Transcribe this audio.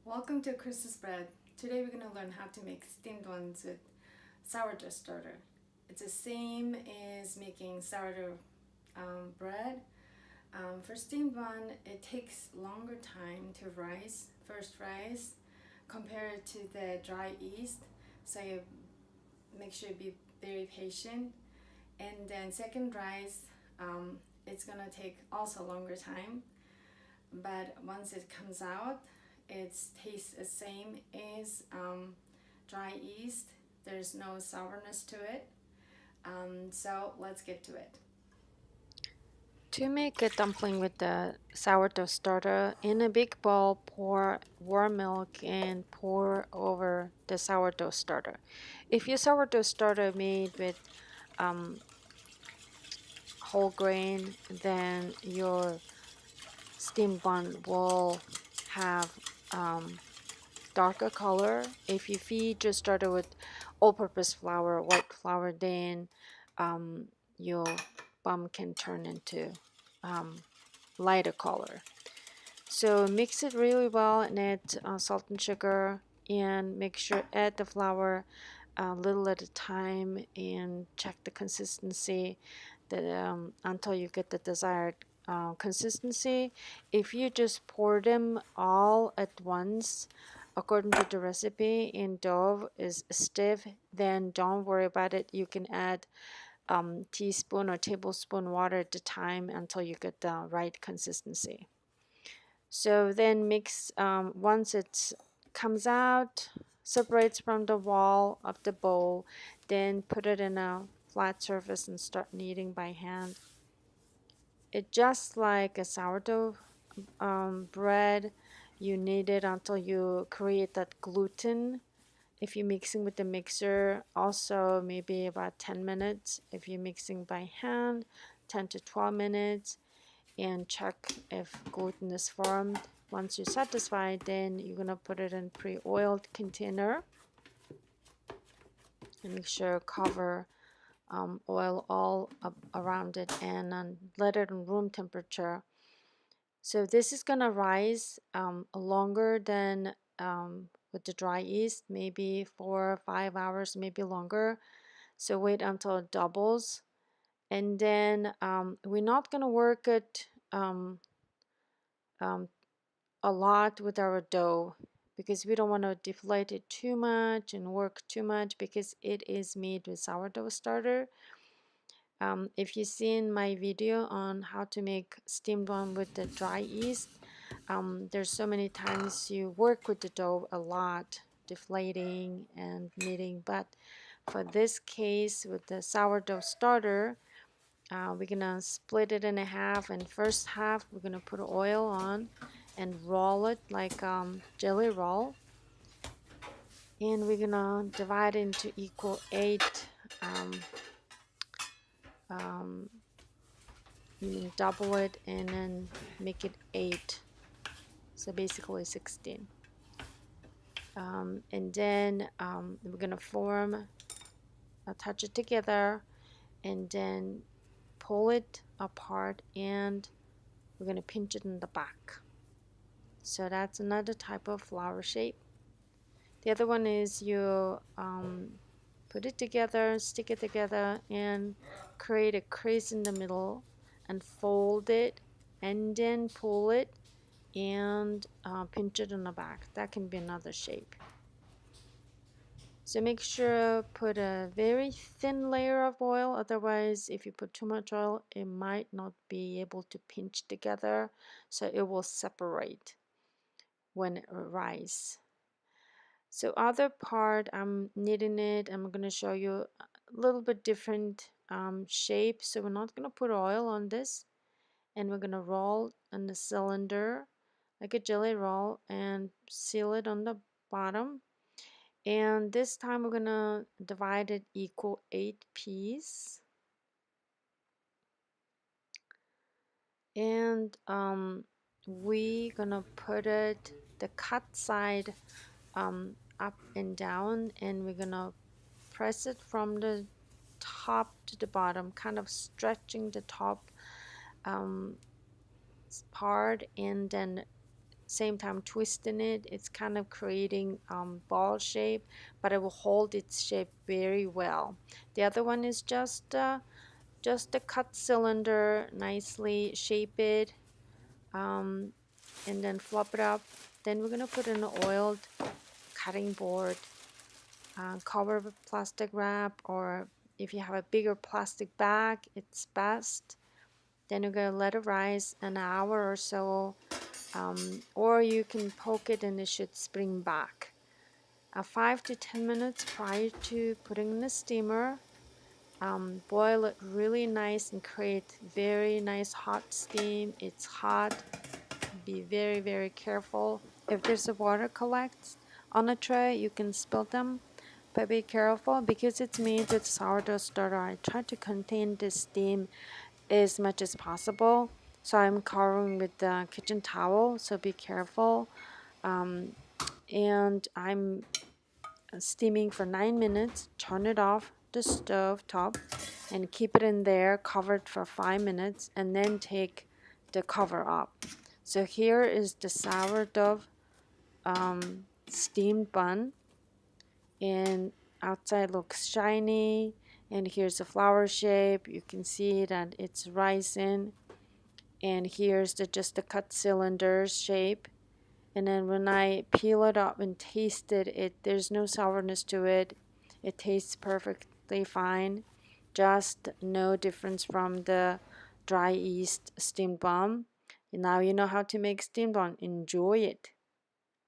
Welcome to Chris's Bread. Today we're going to learn how to make steamed buns with sourdough starter. It's the same as making sourdough bread. For steamed bun, it takes longer time to first rise, compared to the dry yeast. So you make sure you be very patient. And then second rise, it's going to take also longer time. But once it comes out, it tastes the same as dry yeast. There's no sourness to it. So let's get to it. To make a dumpling with the sourdough starter, in a big bowl, pour warm milk and pour over the sourdough starter. If your sourdough starter made with um, whole grain, then your steamed bun will have darker color. If you feed your starter with all-purpose flour, white flour, then um, your bun can turn into um, lighter color. So mix it really well and add salt and sugar, and make sure add the flour a little at a time and check the consistency that until you get the desired consistency. If you just pour them all at once according to the recipe and dough is stiff, then don't worry about it. You can add teaspoon or tablespoon water at a time until you get the right consistency. So then mix once it comes out, separates from the wall of the bowl, then put it in a flat surface and start kneading by hand. It just like a sourdough bread, you knead it until you create that gluten. If you're mixing with the mixer, also maybe about 10 minutes. If you're mixing by hand, 10 to 12 minutes, and check if gluten is formed. Once you're satisfied, then you're gonna put it in pre-oiled container and make sure cover oil all up around it, and let it in room temperature. So this is gonna rise longer than with the dry yeast, maybe 4 or 5 hours, maybe longer. So wait until it doubles, and then we're not gonna work it um, um, a lot with our dough because we don't want to deflate it too much and work too much because it is made with sourdough starter. If you've seen my video on how to make steamed bun with the dry yeast, there's so many times you work with the dough a lot, deflating and kneading, but for this case with the sourdough starter, we're gonna split it in a half, and first half we're gonna put oil on and roll it like jelly roll, and we're gonna divide it into equal 8 um, um, double it and then make it 8, so basically 16. And then we're gonna form attach it together and then pull it apart, and we're gonna pinch it in the back. So that's another type of flower shape. The other one is you put it together, stick it together, and create a crease in the middle and fold it and then pull it and pinch it in the back. That can be another shape. So make sure put a very thin layer of oil, otherwise if you put too much oil it might not be able to pinch together, so it will separate when it rises. So other part, I'm kneading it. I'm going to show you a little bit different shape. So we're not going to put oil on this, and we're going to roll in the cylinder like a jelly roll and seal it on the bottom. And this time we're going to divide it equal 8 pieces. And we're going to put it the cut side up and down, and we're going to press it from the top to the bottom, kind of stretching the top part, and then same time twisting it. It's kind of creating ball shape, but it will hold its shape very well. The other one is just a cut cylinder, nicely shape it, um, and then flop it up. Then we're gonna put in an oiled cutting board, cover with plastic wrap, or if you have a bigger plastic bag, it's best. Then you're gonna let it rise an hour or so, or you can poke it and it should spring back. 5 to 10 minutes prior to putting in the steamer, boil it really nice and create very nice hot steam. It's hot. Be very, very careful. If there's a water collects on a tray, you can spill them, but be careful because it's made with sourdough starter. I try to contain the steam as much as possible, so I'm covering with the kitchen towel, so be careful. And I'm steaming for 9 minutes. Turn it off the stove top and keep it in there covered for 5 minutes, and then take the cover off. So here is the sourdough steamed bun, and outside looks shiny, and here's the flower shape. You can see that it's rising, and here's just the cut cylinder shape. And then when I peel it up and taste it, there's no sourness to it. It tastes perfectly fine. Just no difference from the dry yeast steamed bun. And now you know how to make steamed bun. Enjoy it.